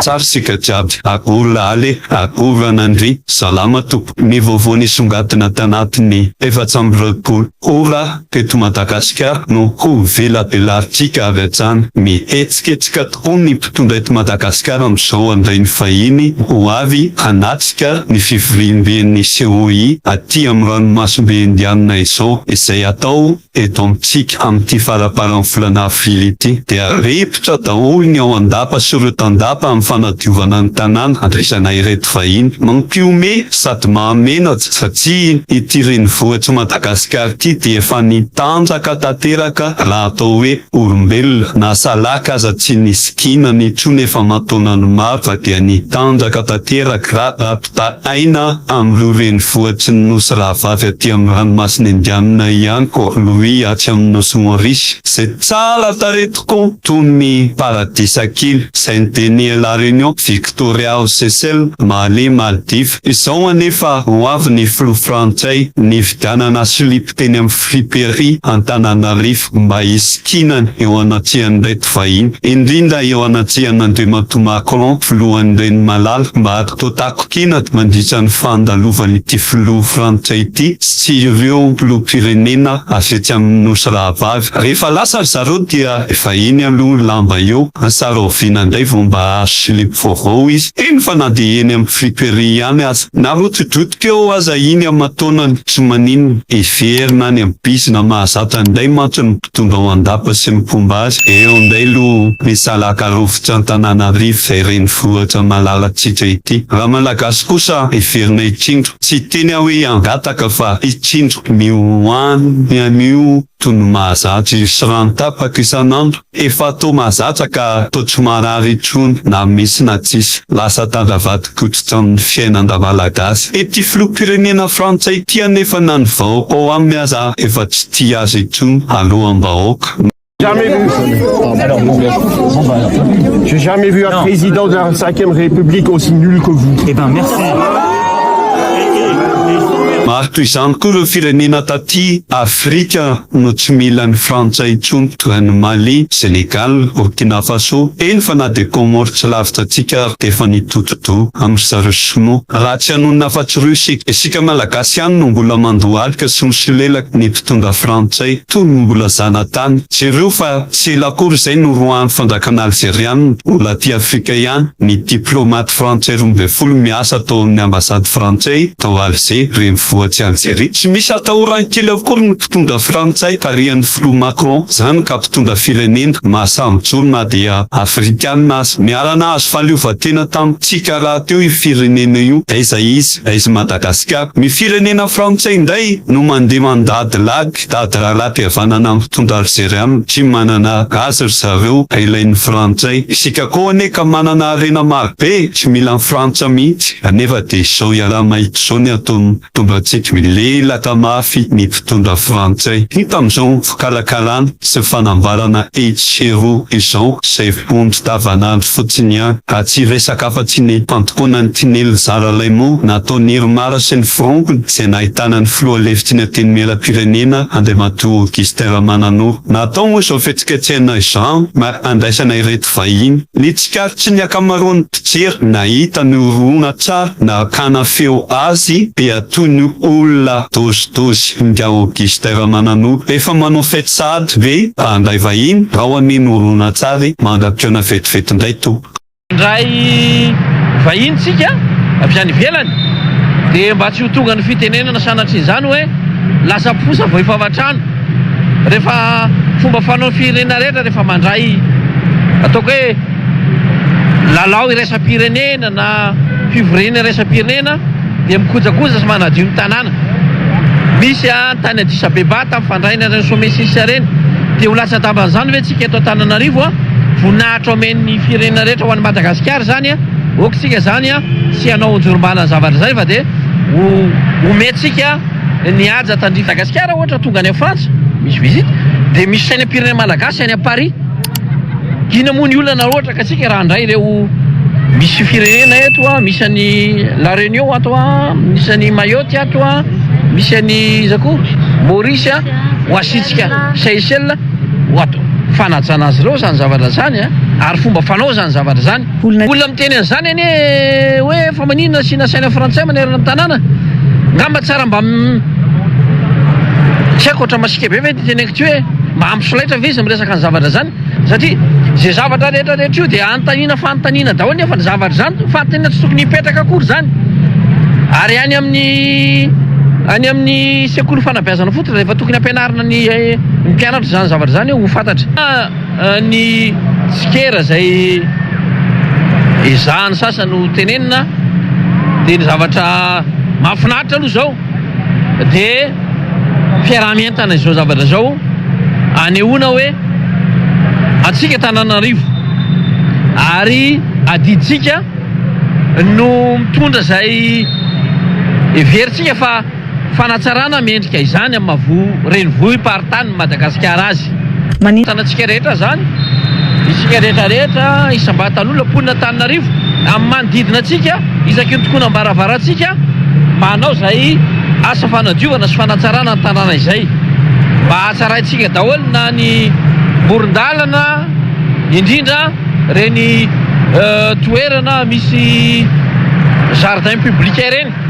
tsara sika jiaby. Akola ale, akola nandry, salama tompo. Ny vaovao nisongadina tanatiny 420 ora teto Madagasikara no ho velabelarintsika avy hatrany. Mihetsiketsika tokoa ny mpitondra eto Madagasikara amin'izao andrainy fahiny ho avy hanatrika ny fivoriam-ben'ny COI aty amin'ny ranomasombe indianina izao, izay atao eto amintsika amin'ity faraparan'ny volana avrily ity. Dia ripotra daholo ny ao an-dapa sy ireo tan-dapa amin'ny fanadiovana ny tanàna andraisana ireto vahiny. Mampiome sady mahamena satria ity renivohitra Madagasikara ity dia efa nitanjaka tanteraka raha atao hoe olombelona na salaka aza tsy nisikina ny tsony efa mahatonany maro dia nitanjaka tanteraka raha ampitahaina amin'ireo renivohitra ny nosy rahavavy aty amin'ny ranomasina indianina ihany koa Louis aty amin'ny nosy Maurice. Izay tsara tarehy tokoa toy ny paradisa kely Saint-Denis La Réunion, Victoria aux Seychelles, Mali, Maldives. Izao anefa ho avy ny filoha frantsay nividianana silipo teny amin'ny friperie Antananarivo mba hisikinany eo anatsihan'ireto vahiny, indrindra eo anatsihan'Andriamatoa Macron filohan'ireny malala mba atao takokina mandritra ny fandalovany ity filoha frantsay ity sy ireo filoham-pirenena avy etsy amin'ny nosy rahavavy. Rehefa lasa zareo dia efa iny aloha lamba eo Sarovina indray vao mba azo silipo vaovao izy. Eny fa na dia eny amin'ny friperie ihany aza na rotodrotika eo aza iny amin'ny taonany tsy maninona everina any amin'ny bus na mahazatra indray mantsy ny mpitondra ao an-dapa sy mipomba azy. Eo indray lo ny salaka rovitra Antananarivo izay renivohitra malalatsika ity. Raha malagasy kosa everina hitsindro, tsy teny hoe angataka fa hitsindro mioany anio toy ny mahazatra sy rano tapaka isan'andro. Efa atao mahazatra ka atao tsy marary intsony na misy na tsisy, lasa tandavadikotritra amin'ny fiainan-davalagasy. Ety filoham-pirenena frantsay ity anefa na ny vahoaka ao aminy aza efa tsy tia azy intsony alohan'ny-bahoaka. Jamais vu. J'ai jamais vu un président de la 5e République aussi nul que vous. Eh ben merci. Maro toy izany koa ireo firenena taty Afrika no tsy mila ny frantsay intsony toy ny Mali, Senegal, Burkina Faso. Eny fa na dia Comore tsy lavitra antsika ary dia efa nitoto-do amin'ny zareo Sinoa. Raha tsy hanonona afa-tsy ireo isika malagasy ihany no mbola mandohalika sy misolelaka ny mpitondra frantsay toy ny mbola zanatany. Jereo fa tsy ela akory izay no roan'ny fanjakana algériana mbola aty Afrika ihany. Ny diplomate frantsay 12 miasa tao amin'ny ambasady frantsay tao Alger renivohitsy Algeria. Tsy misy atahorany kely akory ny mpitondra frantsay tarihan'ny filoha Macron zany ka mpitondra firenena mahasamijoro na dia afrikanina azy. Miarana azo fahaleovantena tamintsika raha teo io firenena io. Aiza izy? Aiza Madagasikara? Ny firenena frantsay indray no mandeha mandady lagy dady rahalahy havanana mpitondra algériana. Tsy manana gazy ry zareo ilain'ny frantsay. Isika koa aneka manana harena marobe tsy mila ny frantsa mihitsy. Anefa dia izao iara-mahitsy izao ny ataon'ny mpitondrantsika milelaka mafy ny mpitondra frantsay. Hita amin'izao fikarakarana sy fanambarana HCRO izao izay pondro davanandro fotsiny ihany. Tsy resaka afa-tsy ny mpandokona ny Tinely Zaralaimo nataony Hermara sy ny Frongony izay nahitana ny filoha lefitsy ny antenimieram-pirenena Andriamatoa Augustin Ramananoro. Natao moa izao fihetsiketsehana izao mba andraisana ireto vahiny. Ny tsikary tsy ny akamaroan'ny mpijery nahita ny horohona tsara na kana feo azy dia toy ny olona dozidozy nga Augustin Ramananoro. Efa manao fety sady ve andray vahiny raha ho an'ny horohona tsara mandrapiona vetivety indray to. Ndray vahintsika avy any ivelany dia mba tsy ho tonga ny fitenenana sanatry izany hoe lasa posa vao ifavatrano. Rehefa fomba fanao firenena rehetra rehefa mandray ataoko hoe lalao iraisam-pirenena na fivoriana iraisam-pirenena dia mikojakoja sy manadio ny tanàna. Misy tany Addis Abeba tamin'ny fandraina ireny somesisa ireny dia ho lasa tamban'izany ve tsika eto Antananarivo voninahitra omen'ny firenena rehetra ho an'ny Madagasikara zany okitsika zany sy hanao onjorombalana zavatra zay fa dia omentsika ny aja tandrify Madagasikara ohatra tonga any Frantsa misy visite dia misy sainam-pirenena malagasy any Paris. Ina moa ny olana ohatra ka tsika raha andray ireo misy firenena eto misy any La Réunion ato misy any Mayotte ato misy any zako Maurice ho asitsika Seychelles ho ato fanajana azy ireo zany zavatra zany ary fomba fanao zany zavatra zany. Olona miteny an'izany anie hoe fa maninona sy nasaina frantsay manerana amin'ny tanàna, ngamba tsara mba tsy haiko oatra masika be ve teneniko ty hoe mba ampisolaitra ve izy miresaka ny zavatra zany, satria zay zavatra rehetrarehetra io dia anontaniana fanontaniana daholo nefa ny zavatra zany fanontaniana tsy tokony hipetraka akory zany. Ary any amin'ny sekoly fanabeazana fotsiny rehefa tokony ampianarina ny mpianatra zany zavatra zany ho fantatra. Ny tsikera zay izahany sasany no tenenina dia ny zavatra mahafinaritra aloha zao dia fiarahamientana izao zavatra zao anehoana hoe atsika Tananarivo ary adiditsika no mitondra zay everitsika fa fanatsarana mendrika izany amin'ny renivohim-paritany Madagasikara azy. Tanantsika rehetra zany, isika rehetrarehetra isam-batan'olona mponina Antananarivo amin'ny manodidina atsika isaky ny tokoana mbaravarantsika mba hanao zay asa fanadiovana sy fanatsarana ny tanàna izay, mba hatsaraintsika daholo na ny morondalana, indrindra reny toerana misy jardin public reny.